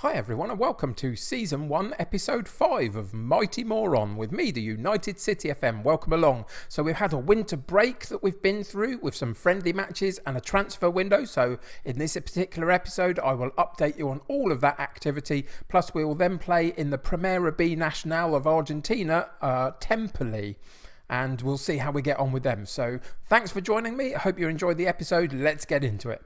Hi everyone and welcome to Season 1 Episode 5 of Mighty Moron with me, the United City FM. Welcome along. So we've had a winter break that we've been through with some friendly matches and a transfer window. So in this particular episode I will update you on all of that activity. Plus we will then play in the Premiera B Nacional of Argentina, Temperley. And we'll see how we get on with them. So thanks for joining me. I hope you enjoyed the episode. Let's get into it.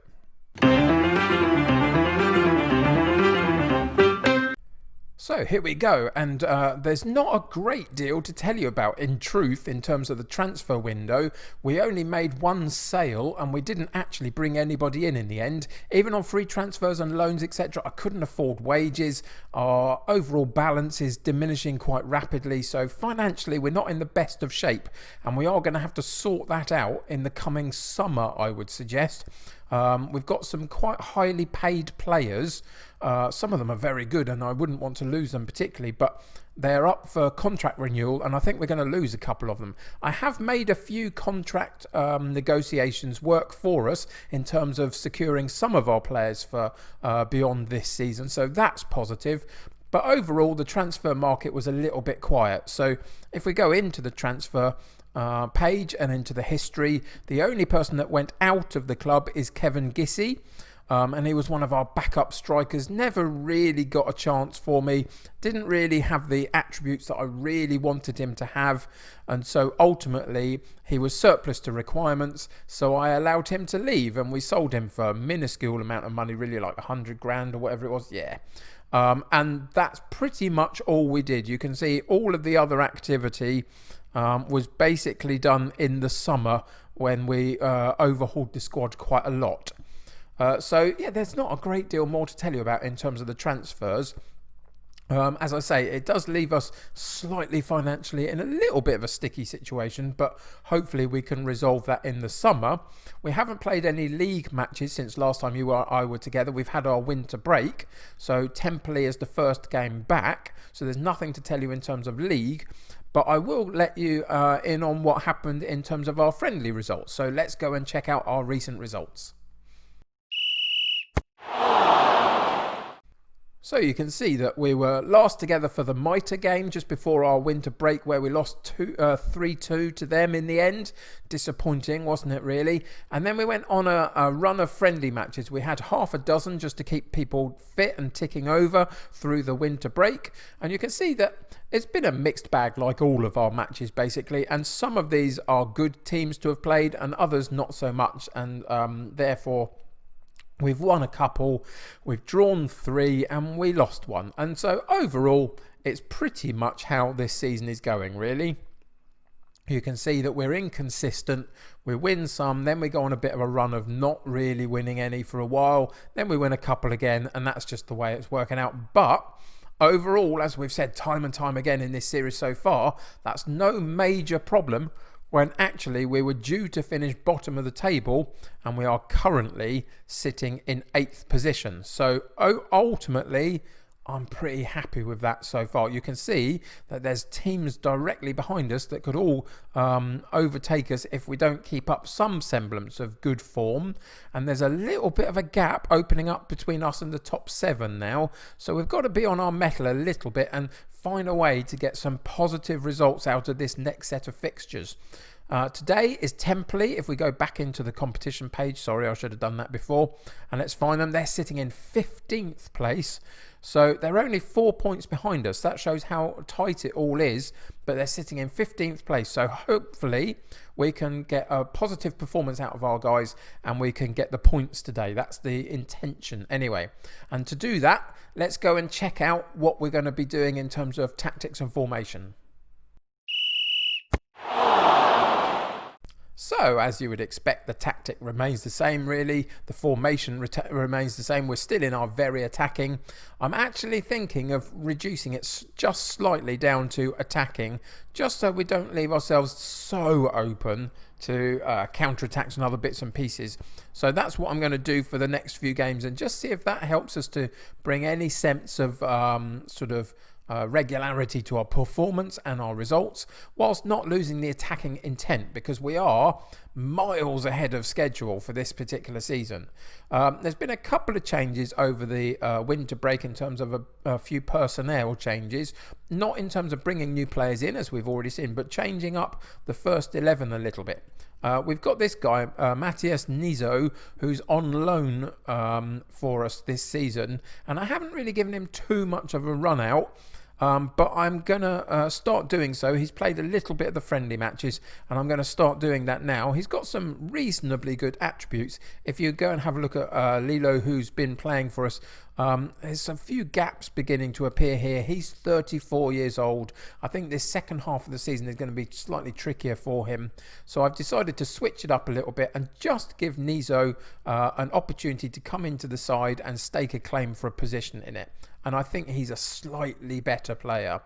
So here we go, and there's not a great deal to tell you about in truth in terms of the transfer window. We only made one sale and we didn't actually bring anybody in the end. Even on free transfers and loans, etc., I couldn't afford wages. Our overall balance is diminishing quite rapidly, so financially we're not in the best of shape, and we are going to have to sort that out in the coming summer, I would suggest. We've got some quite highly paid players. Some of them are very good and I wouldn't want to lose them particularly, but they're up for contract renewal and I think we're going to lose a couple of them. I have made a few contract negotiations work for us in terms of securing some of our players for beyond this season, so that's positive. But overall the transfer market was a little bit quiet. So if we go into the transfer page and into the history, the only person that went out of the club is Kevin Gissy, and he was one of our backup strikers. Never really got a chance for me, didn't really have the attributes that I really wanted him to have, and so ultimately he was surplus to requirements, so I allowed him to leave and we sold him for a minuscule amount of money, really, like 100 grand or whatever it was. And that's pretty much all we did. You can see all of the other activity was basically done in the summer when we overhauled the squad quite a lot. So yeah, there's not a great deal more to tell you about in terms of the transfers. As I say, it does leave us slightly financially in a little bit of a sticky situation, but hopefully we can resolve that in the summer. We haven't played any league matches since last time you or I were together. We've had our winter break, so Temperley is the first game back, so there's nothing to tell you in terms of league. But I will let you in on what happened in terms of our friendly results. So let's go and check out our recent results. So you can see that we were last together for the Mitre game just before our winter break, where we lost 3-2 to them in the end. Disappointing, wasn't it, really? And then we went on a run of friendly matches. We had half a dozen just to keep people fit and ticking over through the winter break. And you can see that it's been a mixed bag like all of our matches, basically. And some of these are good teams to have played and others not so much. And therefore, we've won a couple, we've drawn 3 and we lost 1. And so overall, it's pretty much how this season is going, really. You can see that we're inconsistent. We win some, then we go on a bit of a run of not really winning any for a while. Then we win a couple again, and that's just the way it's working out. But overall, as we've said time and time again in this series so far, that's no major problem, when actually we were due to finish bottom of the table and we are currently sitting in 8th position. So ultimately, I'm pretty happy with that so far. You can see that there's teams directly behind us that could all overtake us if we don't keep up some semblance of good form. And there's a little bit of a gap opening up between us and the top 7 now. So we've got to be on our mettle a little bit and find a way to get some positive results out of this next set of fixtures. Today is Temperley. If we go back into the competition page, sorry, I should have done that before, and let's find them. They're sitting in 15th place, so they're only 4 points behind us. That shows how tight it all is, but they're sitting in 15th place, so hopefully we can get a positive performance out of our guys and we can get the points today. That's the intention anyway. And to do that, let's go and check out what we're going to be doing in terms of tactics and formation. So, as you would expect, the tactic remains the same, really. The formation remains the same. We're still in our very attacking. I'm actually thinking of reducing it just slightly down to attacking, just so we don't leave ourselves so open to counterattacks and other bits and pieces. So that's what I'm going to do for the next few games and just see if that helps us to bring any sense of regularity to our performance and our results, whilst not losing the attacking intent, because we are miles ahead of schedule for this particular season. There's been a couple of changes over the winter break in terms of a few personnel changes, not in terms of bringing new players in, as we've already seen, but changing up the first 11 a little bit. We've got this guy, Matthias Nizo, who's on loan for us this season, and I haven't really given him too much of a run out. But I'm going to start doing so. He's played a little bit of the friendly matches, and I'm going to start doing that now. He's got some reasonably good attributes. If you go and have a look at Lilo, who's been playing for us, there's a few gaps beginning to appear here. He's 34 years old. I think this second half of the season is going to be slightly trickier for him. So I've decided to switch it up a little bit and just give Nizo an opportunity to come into the side and stake a claim for a position in it. And I think he's a slightly better player,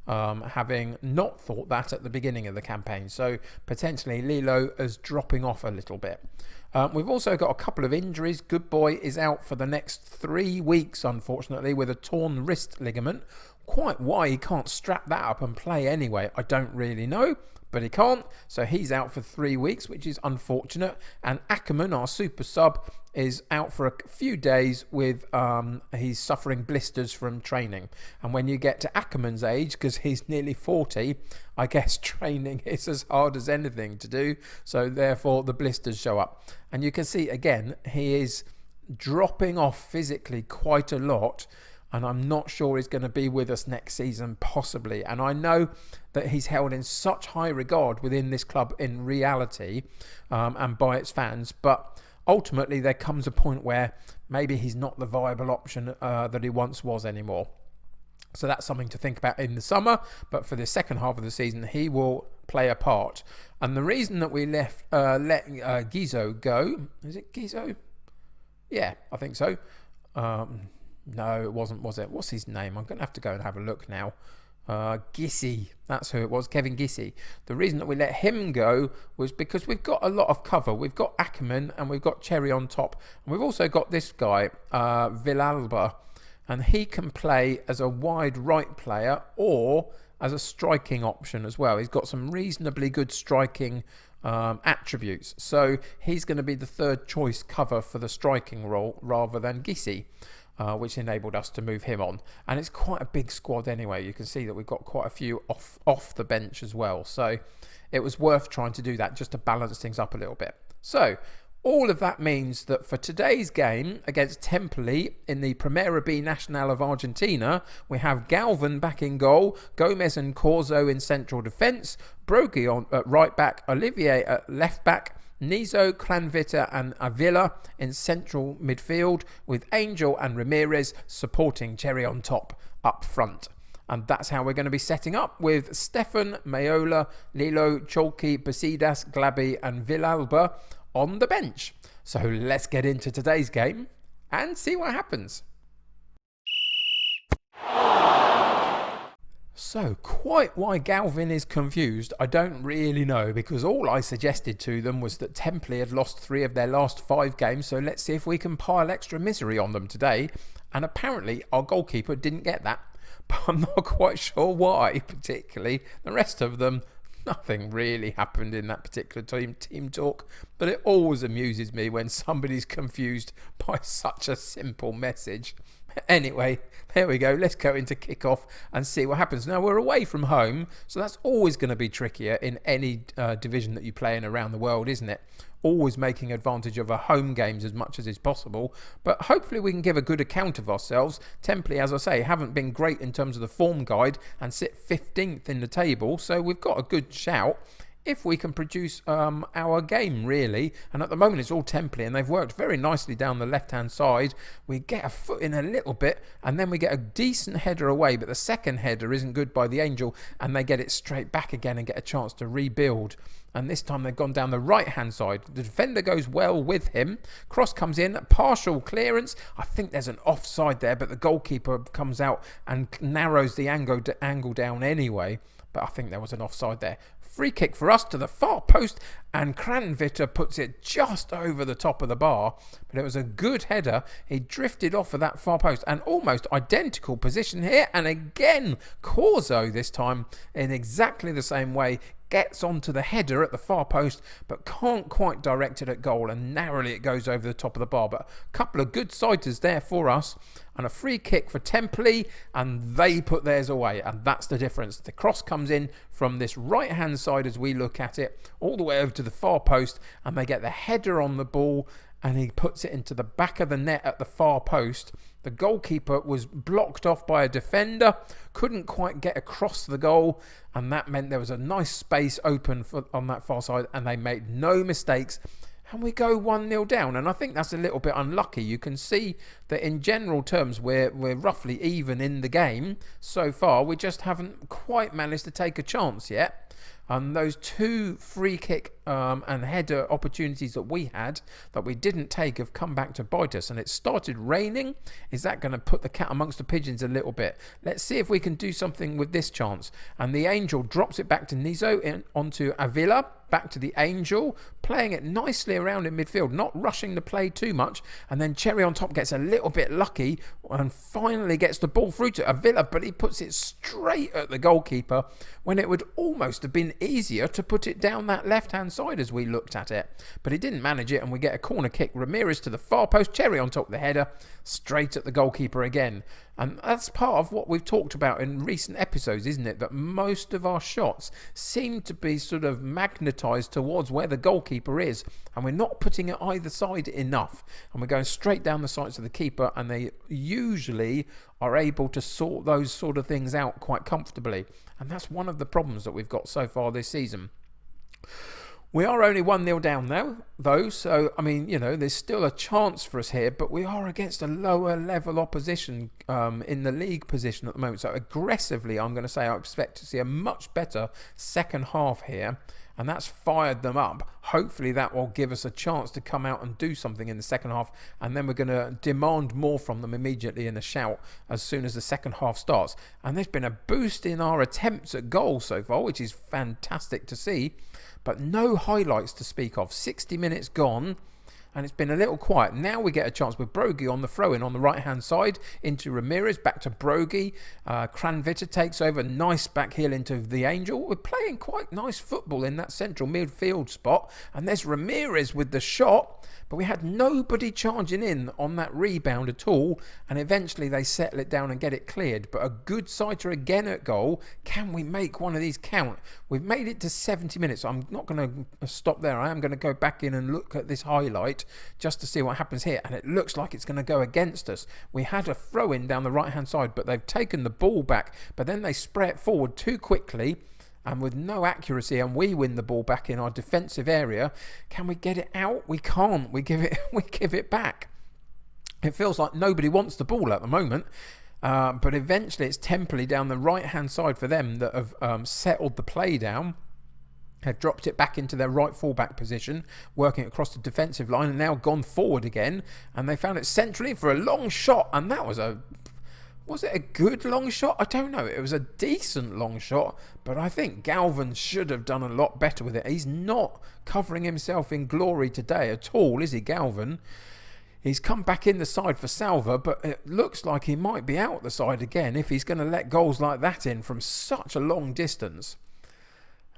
having not thought that at the beginning of the campaign. So potentially Lilo is dropping off a little bit. We've also got a couple of injuries. Good Boy is out for the next 3 weeks, unfortunately, with a torn wrist ligament. Quite why he can't strap that up and play anyway, I don't really know. But he can't, so he's out for 3 weeks, which is unfortunate. And Ackerman, our super sub, is out for a few days with he's suffering blisters from training. And when you get to Ackerman's age, because he's nearly 40, I guess training is as hard as anything to do. So therefore the blisters show up. And you can see again, he is dropping off physically quite a lot. And I'm not sure he's going to be with us next season, possibly. And I know that he's held in such high regard within this club in reality and by its fans. But ultimately, there comes a point where maybe he's not the viable option that he once was anymore. So that's something to think about in the summer. But for the second half of the season, he will play a part. And the reason that we let Gizo go, is it Gizo? Yeah, I think so. No, it wasn't, was it? What's his name? I'm going to have to go and have a look now. Gissy, that's who it was, Kevin Gissy. The reason that we let him go was because we've got a lot of cover. We've got Ackerman and we've got Cherry on top. And we've also got this guy, Villalba, and he can play as a wide right player or as a striking option as well. He's got some reasonably good striking attributes. So he's going to be the third choice cover for the striking role rather than Gissy. Which enabled us to move him on. And it's quite a big squad anyway. You can see that we've got quite a few off the bench as well. So it was worth trying to do that just to balance things up a little bit. So all of that means that for today's game against Temperley in the Premiera B Nacional of Argentina, we have Galvin back in goal, Gomez and Corzo in central defence, Brogy on at right back, Olivier at left back, Nizo, Cranvita and Avila in central midfield, with Angel and Ramirez supporting Cherry on top up front. And that's how we're going to be setting up, with Stefan, Mayola, Lilo, Cholki, Basidas, Glaby and Villalba on the bench. So let's get into today's game and see what happens. So, quite why Galvin is confused, I don't really know, because all I suggested to them was that Temperley had lost 3 of their last 5 games, so let's see if we can pile extra misery on them today. And apparently our goalkeeper didn't get that, but I'm not quite sure why particularly. The rest of them, nothing really happened in that particular team talk, but it always amuses me when somebody's confused by such a simple message. Anyway, there we go. Let's go into kick-off and see what happens. Now, we're away from home, so that's always going to be trickier in any division that you play in around the world, isn't it? Always making advantage of our home games as much as is possible. But hopefully we can give a good account of ourselves. Temperley, as I say, haven't been great in terms of the form guide and sit 15th in the table, so we've got a good shout if we can produce our game, really. And at the moment it's all Temperley, and they've worked very nicely down the left hand side. We get a foot in a little bit and then we get a decent header away, but the second header isn't good by the Angel, and they get it straight back again and get a chance to rebuild. And this time they've gone down the right hand side. The defender goes well with him. Cross comes in, partial clearance. I think there's an offside there, but the goalkeeper comes out and narrows the angle down anyway. But I think there was an offside there. Free kick for us to the far post, and Kranvita puts it just over the top of the bar. But it was a good header. He drifted off of that far post, and almost identical position here. And again, Corzo this time in exactly the same way gets onto the header at the far post, but can't quite direct it at goal, and narrowly it goes over the top of the bar. But a couple of good sighters there for us, and a free kick for Temperley, and they put theirs away, and that's the difference. The cross comes in from this right hand side as we look at it, all the way over to the far post, and they get the header on the ball, and he puts it into the back of the net at the far post. The goalkeeper was blocked off by a defender, couldn't quite get across the goal, and that meant there was a nice space open on that far side, and they made no mistakes. And we go 1-0 down, and I think that's a little bit unlucky. You can see that in general terms we're roughly even in the game so far. We just haven't quite managed to take a chance yet. And those two free kick and header opportunities that we had that we didn't take have come back to bite us. And it started raining. Is that going to put the cat amongst the pigeons a little bit? Let's see if we can do something with this chance. And the Angel drops it back to Nizo onto Avila. Back to the Angel, playing it nicely around in midfield, not rushing the play too much. And then Cherry on top gets a little bit lucky and finally gets the ball through to Avila, but he puts it straight at the goalkeeper when it would almost have been easier to put it down that left-hand side as we looked at it. But he didn't manage it, and we get a corner kick. Ramirez to the far post, Cherry on top of the header, straight at the goalkeeper again. And that's part of what we've talked about in recent episodes, isn't it? That most of our shots seem to be sort of magnetised towards where the goalkeeper is, and we're not putting it either side enough. And we're going straight down the sights of the keeper, and they usually are able to sort those sort of things out quite comfortably. And that's one of the problems that we've got so far this season. We are only 1-0 down now, though, so, I mean, you know, there's still a chance for us here, but we are against a lower level opposition in the league position at the moment. So aggressively, I'm going to say I expect to see a much better second half here, and that's fired them up. Hopefully that will give us a chance to come out and do something in the second half, and then we're going to demand more from them immediately in a shout as soon as the second half starts. And there's been a boost in our attempts at goal so far, which is fantastic to see. But no highlights to speak of. 60 minutes gone, and it's been a little quiet. Now we get a chance with Brogy on the throw-in on the right-hand side into Ramirez, back to Brogy. Kranvita takes over, nice back heel into the Angel. We're playing quite nice football in that central midfield spot, and there's Ramirez with the shot, but we had nobody charging in on that rebound at all, and eventually they settle it down and get it cleared. But a good sighter again at goal. Can we make one of these count? We've made it to 70 minutes. I'm not going to stop there. I am going to go back in and look at this highlight just to see what happens here, and it looks like it's going to go against us. We had a throw-in down the right-hand side, but they've taken the ball back, but then they spray it forward too quickly and with no accuracy, and we win the ball back in our defensive area. Can we get it out? We can't. We give it back. It feels like nobody wants the ball at the moment. But eventually it's Temperley down the right-hand side for them that have settled the play down. Have dropped it back into their right fullback position, working across the defensive line, and now gone forward again. And they found it centrally for a long shot, and that was it a good long shot? I don't know. It was a decent long shot, but I think Galvin should have done a lot better with it. He's not covering himself in glory today at all, is he, Galvin? He's come back in the side for Salva, but it looks like he might be out the side again if he's going to let goals like that in from such a long distance.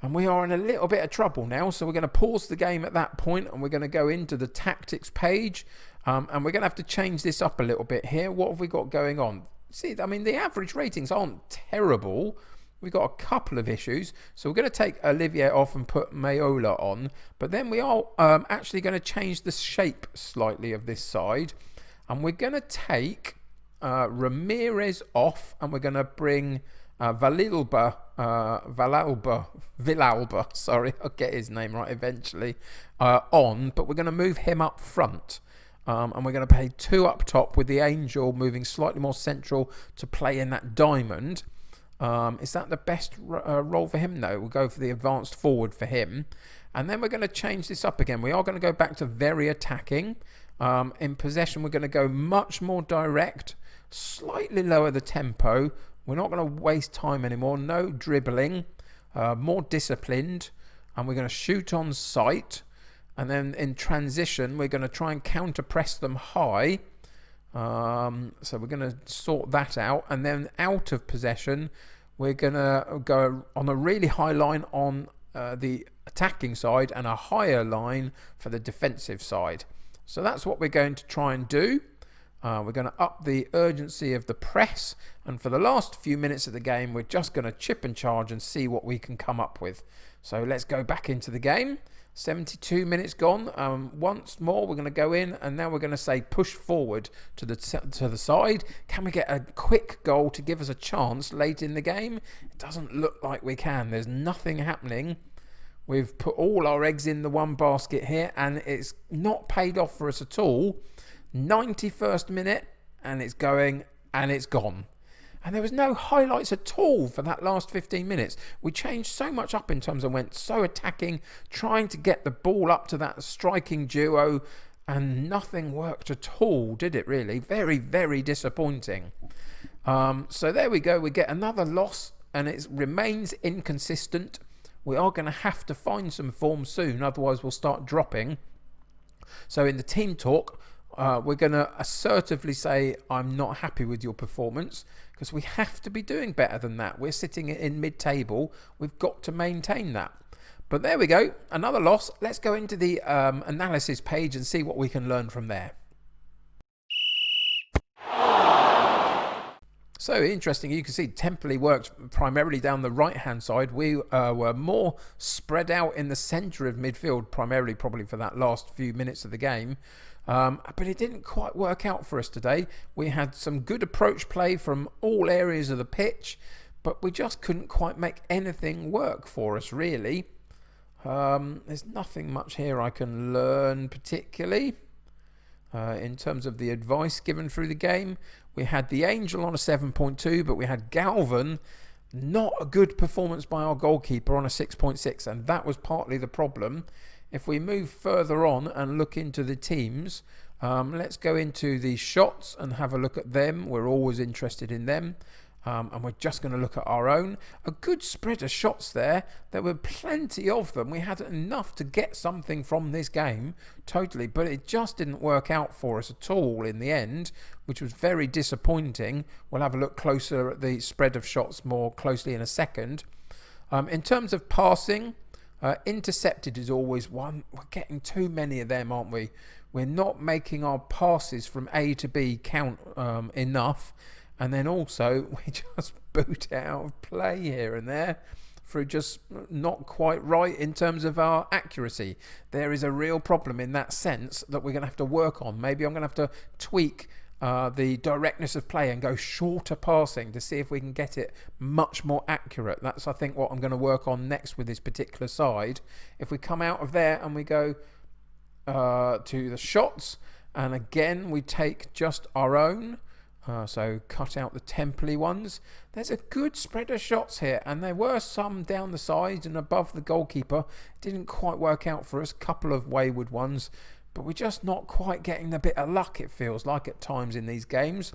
And we are in a little bit of trouble now, so we're going to pause the game at that point, and we're going to go into the tactics page, and we're going to have to change this up a little bit here. What have we got going on? See, I mean, the average ratings aren't terrible. We've got a couple of issues, so we're going to take Olivier off and put Mayola on, but then we are actually going to change the shape slightly of this side, and we're going to take Ramirez off, and we're going to bring Villalba, sorry, I'll get his name right eventually, on, but we're going to move him up front. And we're going to play two up top with the Angel moving slightly more central to play in that diamond. Is that the best role for him? No, we'll go for the advanced forward for him. And then we're going to change this up again. We are going to go back to very attacking. In possession, we're going to go much more direct, slightly lower the tempo. We're not going to waste time anymore. No dribbling. more disciplined, and we're going to shoot on sight. And then in transition, we're going to try and counter press them high. So we're going to sort that out. And then out of possession, we're going to go on a really high line on the attacking side and a higher line for the defensive side. So that's what we're going to try and do. We're going to up the urgency of the press, and for the last few minutes of the game we're just going to chip and charge and see what we can come up with. So let's go back into the game. 72 minutes gone. Once more we're going to go in, and now we're going to say push forward to the side. Can we get a quick goal to give us a chance late in the game? It doesn't look like we can. There's nothing happening. We've put all our eggs in the one basket here, and it's not paid off for us at all. 91st minute, and it's going, and it's gone. And there was no highlights at all for that last 15 minutes. We changed so much up in terms of went so attacking, trying to get the ball up to that striking duo, and nothing worked at all, did it really? Very, very disappointing. So there we go. We get another loss, and it remains inconsistent. We are going to have to find some form soon, otherwise we'll start dropping. So in the team talk, we're going to assertively say, I'm not happy with your performance, because we have to be doing better than that. We're sitting in mid-table. We've got to maintain that. But there we go. Another loss. Let's go into the analysis page and see what we can learn from there. So interesting, you can see Temperley worked primarily down the right-hand side. We were more spread out in the centre of midfield, primarily probably for that last few minutes of the game. But it didn't quite work out for us today. We had some good approach play from all areas of the pitch, but we just couldn't quite make anything work for us, really. There's nothing much here I can learn particularly. In terms of the advice given through the game, we had the Angel on a 7.2, but we had Galvin, not a good performance by our goalkeeper, on a 6.6, and that was partly the problem. If we move further on and look into the teams, let's go into the shots and have a look at them. We're always interested in them. And we're just going to look at our own. A good spread of shots there. There were plenty of them. We had enough to get something from this game, totally, but it just didn't work out for us at all in the end, which was very disappointing. We'll have a look closer at the spread of shots more closely in a second. In terms of passing, intercepted is always one. We're getting too many of them, aren't we? We're not making our passes from A to B count enough. And then also, we just boot it out of play here and there through just not quite right in terms of our accuracy. There is a real problem in that sense that we're going to have to work on. Maybe I'm going to have to tweak the directness of play and go shorter passing to see if we can get it much more accurate. That's, I think, what I'm going to work on next with this particular side. If we come out of there and we go to the shots, and again, we take just our own. So cut out the Temperley ones. There's a good spread of shots here, and there were some down the sides and above the goalkeeper. Didn't quite work out for us. Couple of wayward ones, but we're just not quite getting the bit of luck, it feels like at times in these games.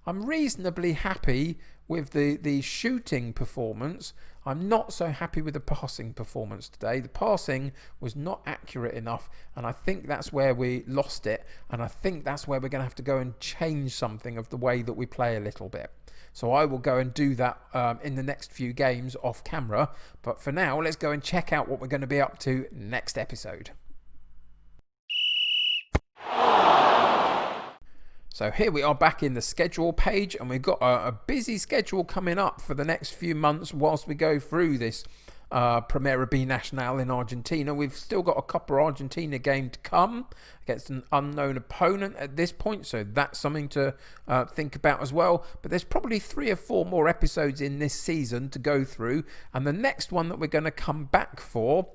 I'm reasonably happy with the shooting performance. I'm not so happy with the passing performance today. The passing was not accurate enough, and I think that's where we lost it, and I think that's where we're going to have to go and change something of the way that we play a little bit. So I will go and do that in the next few games off camera, but for now, let's go and check out what we're going to be up to next episode. So here we are back in the schedule page, and we've got a busy schedule coming up for the next few months whilst we go through this Premiera B Nacional in Argentina. We've still got a couple of Argentina games to come against an unknown opponent at this point, so that's something to think about as well. But there's probably 3 or 4 more episodes in this season to go through, and the next one that we're going to come back for,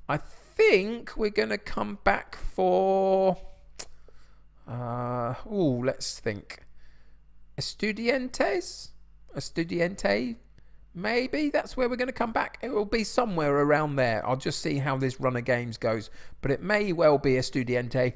I think we're going to come back for... let's think. Estudiantes? Maybe that's where we're going to come back. It will be somewhere around there. I'll just see how this run of games goes. But it may well be Estudiante.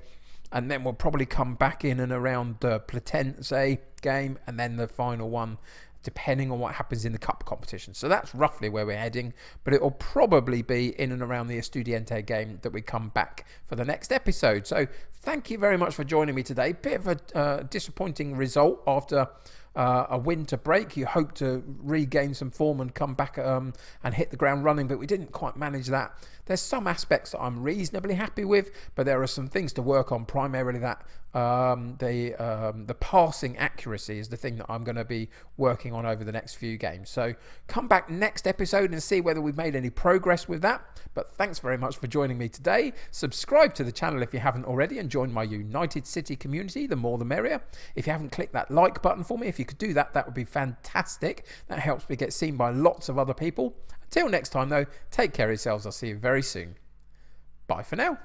And then we'll probably come back in and around the Platense game. And then the final one. depending on what happens in the cup competition. So that's roughly where we're heading, but it will probably be in and around the Estudiante game that we come back for the next episode. So thank you very much for joining me today. Bit of a disappointing result after a winter break. You hope to regain some form and come back and hit the ground running, but we didn't quite manage that. There's some aspects that I'm reasonably happy with, but there are some things to work on, primarily that the passing accuracy is the thing that I'm going to be working on over the next few games. So come back next episode and see whether we've made any progress with that. But thanks very much for joining me today. Subscribe to the channel if you haven't already and join my United City community. The more the merrier. If you haven't clicked that like button for me, if you could do that, that would be fantastic. That helps me get seen by lots of other people. Until next time though, take care of yourselves. I'll see you very soon. Bye for now.